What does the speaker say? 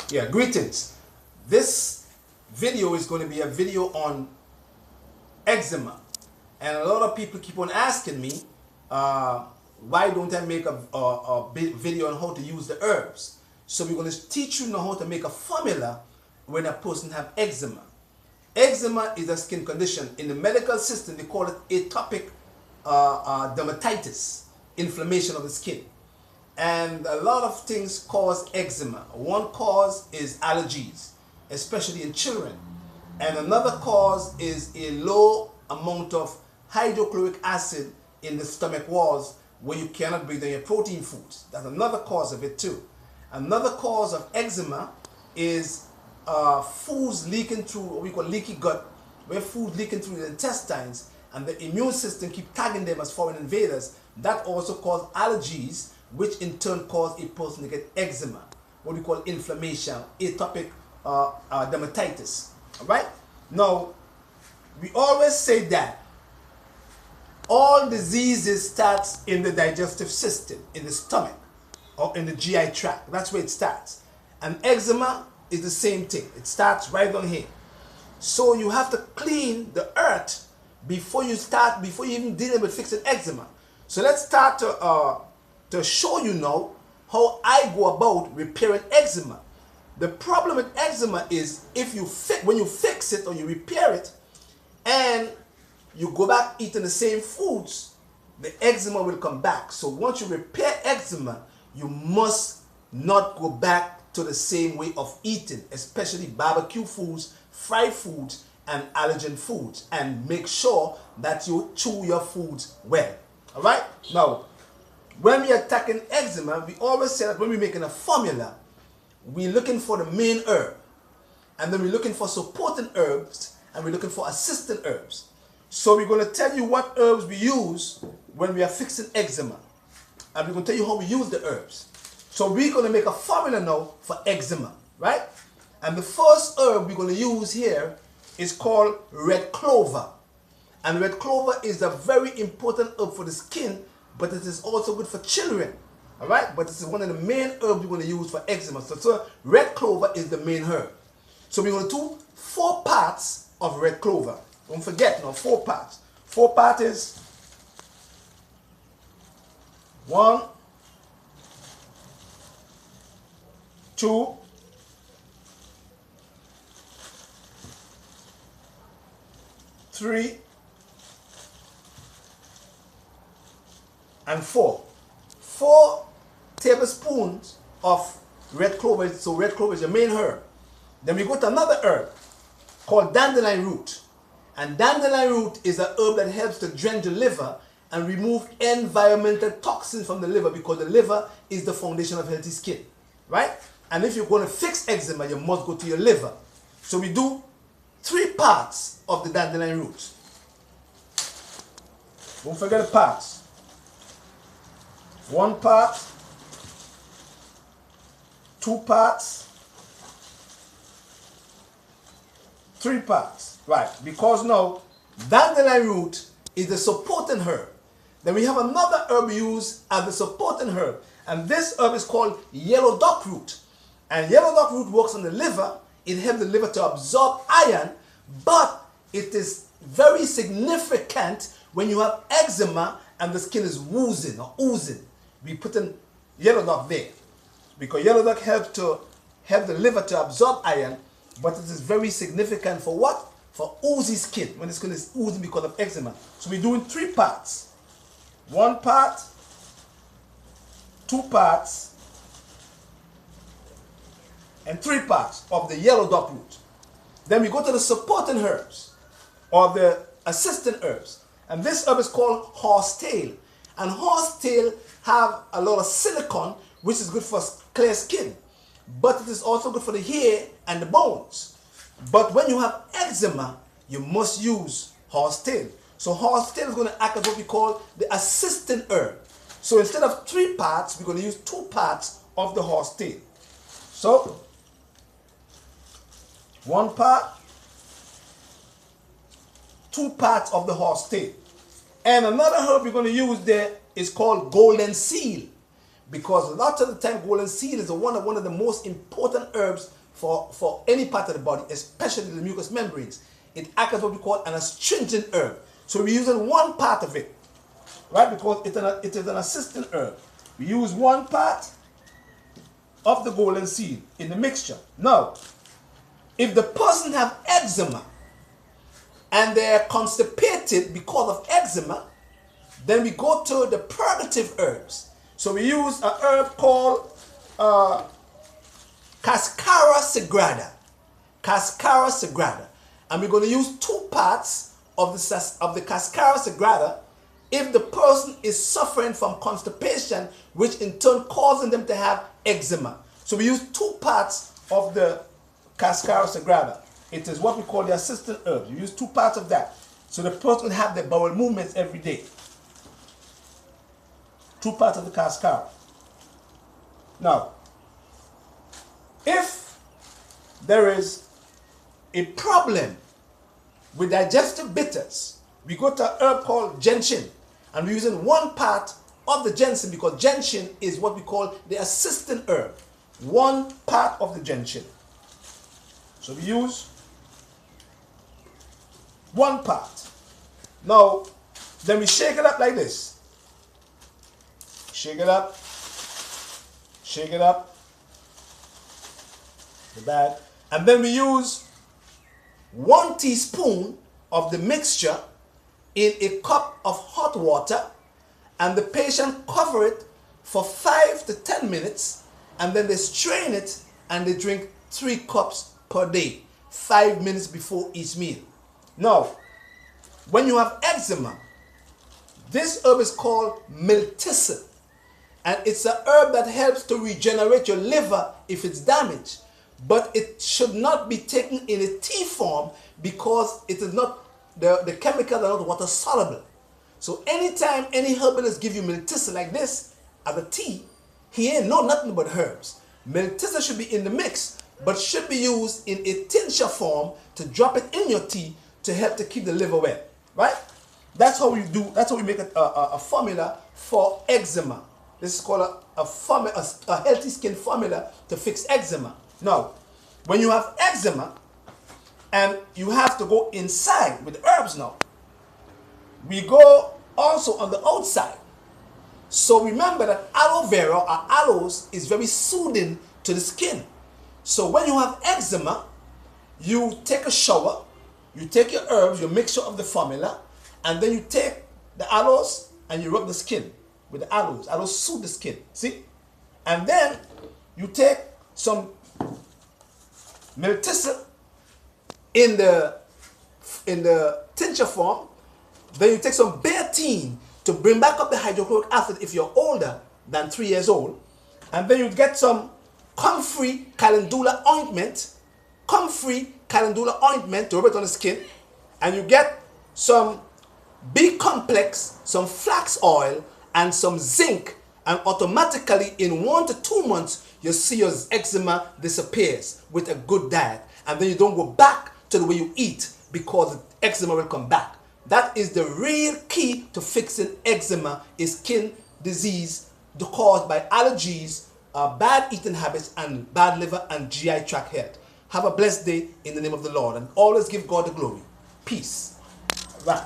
Yeah, greetings. This video is going to be a video on eczema. And a lot of people keep on asking me, why don't I make a video on how to use the herbs? So we're going to teach you now how to make a formula when a person have eczema. Eczema is a skin condition. In the medical system, they call it atopic dermatitis, inflammation of the skin. And a lot of things cause eczema. One cause is allergies, especially in children. And another cause is a low amount of hydrochloric acid in the stomach walls where you cannot break down your protein foods. That's another cause of it too. Another cause of eczema is foods leaking through what we call leaky gut, where food leaking through the intestines and the immune system keep tagging them as foreign invaders. That also causes allergies, which in turn cause a person to get eczema, what we call inflammation, atopic dermatitis. All right? Now, we always say that all diseases starts in the digestive system, in the stomach, or in the GI tract. That's where it starts. And eczema is the same thing. It starts right down here. So you have to clean the earth before you even dealing with fixing eczema. So let's start to show you now how I go about repairing eczema. The problem with eczema is when you fix it or you repair it and you go back eating the same foods, the eczema will come back. So once you repair eczema, you must not go back to the same way of eating, especially barbecue foods, fried foods, and allergen foods. And make sure that you chew your foods well. All right? Now, when we are attacking eczema, we always say that when we're making a formula, we're looking for the main herb. And then we're looking for supporting herbs, and we're looking for assistant herbs. So we're going to tell you what herbs we use when we are fixing eczema. And we're going to tell you how we use the herbs. So we're going to make a formula now for eczema, right? And the first herb we're going to use here is called red clover. And red clover is a very important herb for the skin, but it is also good for children. All right? But this is one of the main herbs we're going to use for eczema. So red clover is the main herb. So we're going to do 4 parts of red clover. Don't forget now, 4 parts. 4 parts is 1, 2, 3, and 4. 4 tablespoons of red clover. So red clover is your main herb. Then we go to another herb called dandelion root. And dandelion root is a herb that helps to drain the liver and remove environmental toxins from the liver, because the liver is the foundation of healthy skin, right? And if you're going to fix eczema, you must go to your liver. So we do 3 parts of the dandelion root. Don't forget the parts. 1 part, 2 parts, 3 parts. Right, because now dandelion root is the supporting herb. Then we have another herb we use as the supporting herb. And this herb is called yellow dock root. And yellow dock root works on the liver. It helps the liver to absorb iron, but it is very significant when you have eczema and the skin is woozing or oozing. We put in yellow dock there, because yellow dock helps the liver to absorb iron, but it is very significant for what? For oozy skin, when the skin is oozing because of eczema. So we're doing 3 parts. 1 part, 2 parts, and 3 parts of the yellow dock root. Then we go to the supporting herbs, or the assistant herbs. And this herb is called horsetail. And horsetail have a lot of silicone, which is good for clear skin. But it is also good for the hair and the bones. But when you have eczema, you must use horsetail. So horsetail is going to act as what we call the assistant herb. So instead of 3 parts, we're going to use 2 parts of the horsetail. So 1 part, 2 parts of the horsetail. And another herb we're going to use there is called golden seal. because lots of the time golden seal is one of the most important herbs for any part of the body, especially the mucous membranes. It acts as what we call an astringent herb. So we're using one part of it, right? Because it is an assistant herb. We use one part of the golden seal in the mixture. Now, if the person have eczema and they're constipated because of eczema, then we go to the purgative herbs. So we use a herb called Cascara sagrada. Cascara sagrada. And we're going to use 2 parts of the Cascara sagrada if the person is suffering from constipation, which in turn causing them to have eczema. So we use 2 parts of the Cascara sagrada. It is what we call the assistant herbs. You use 2 parts of that. So the person will have their bowel movements every day. 2 parts of the Cascara. Now, if there is a problem with digestive bitters, we go to a herb called gentian, and we're using 1 part of the gentian because gentian is what we call the assistant herb. 1 part of the gentian. So we use 1 part. Now, then we shake it up like this. Shake it up. Shake it up. The bag. And then we use 1 teaspoon of the mixture in a cup of hot water, and the patient cover it for 5 to 10 minutes, and then they strain it and they drink 3 cups per day, 5 minutes before each meal. Now, when you have eczema, this herb is called Thistle, and it's a herb that helps to regenerate your liver if it's damaged. But it should not be taken in a tea form because it is not, the chemicals are not water soluble. So anytime any herbalist give you Thistle like this as a tea, he ain't know nothing about herbs. Thistle should be in the mix, but should be used in a tincture form to drop it in your tea to help to keep the liver well, right? That's how we do. That's how we make a formula for eczema. This is called a healthy skin formula to fix eczema. Now, when you have eczema and you have to go inside with herbs now, we go also on the outside. So remember that aloe vera or aloes is very soothing to the skin. So when you have eczema, you take a shower, you take your herbs, your mixture of the formula, and then you take the aloes and you rub the skin with the aloes. Aloes soothe the skin, see? And then you take some Thistle in the tincture form. Then you take some betaine to bring back up the hydrochloric acid if you're older than 3 years old. And then you get some comfrey calendula ointment. Comfrey calendula ointment to rub it on the skin. And you get some B complex, some flax oil, and some zinc. And automatically in 1 to 2 months, you see your eczema disappears with a good diet. And then you don't go back to the way you eat because the eczema will come back. That is the real key to fixing eczema, is skin disease caused by allergies, bad eating habits, and bad liver and GI tract health. Have a blessed day in the name of the Lord, and always give God the glory. Peace. Right.